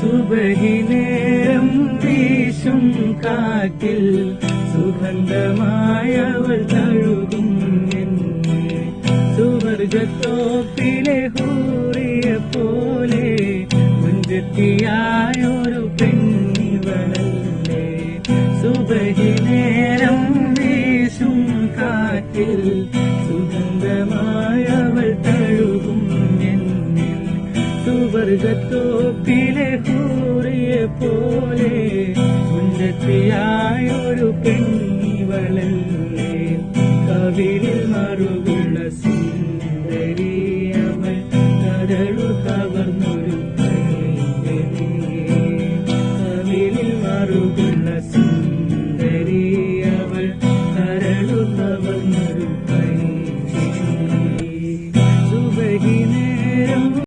സുബഹിനേരം വീശും കാറ്റിൽ സുഗന്ധമായവൾ തഴുകും എന്നെ. സുവർഗത്തോപ്പിലെ ഹൂറിയ പോലെ മുൻപെത്തിയായൊരു പെണ്ണിവളല്ലേ. സുബഹിനേരം വീശും കാറ്റിൽ സുഗന്ധമായവൾ തഴുകും എന്നെ. സുവർഗത്തോപ്പിലെ ഹൂറിയ പോലെ മുൻപെത്തിയായൊരു പെണ്ണിവളല്ലേ. കവിളിൽ മറു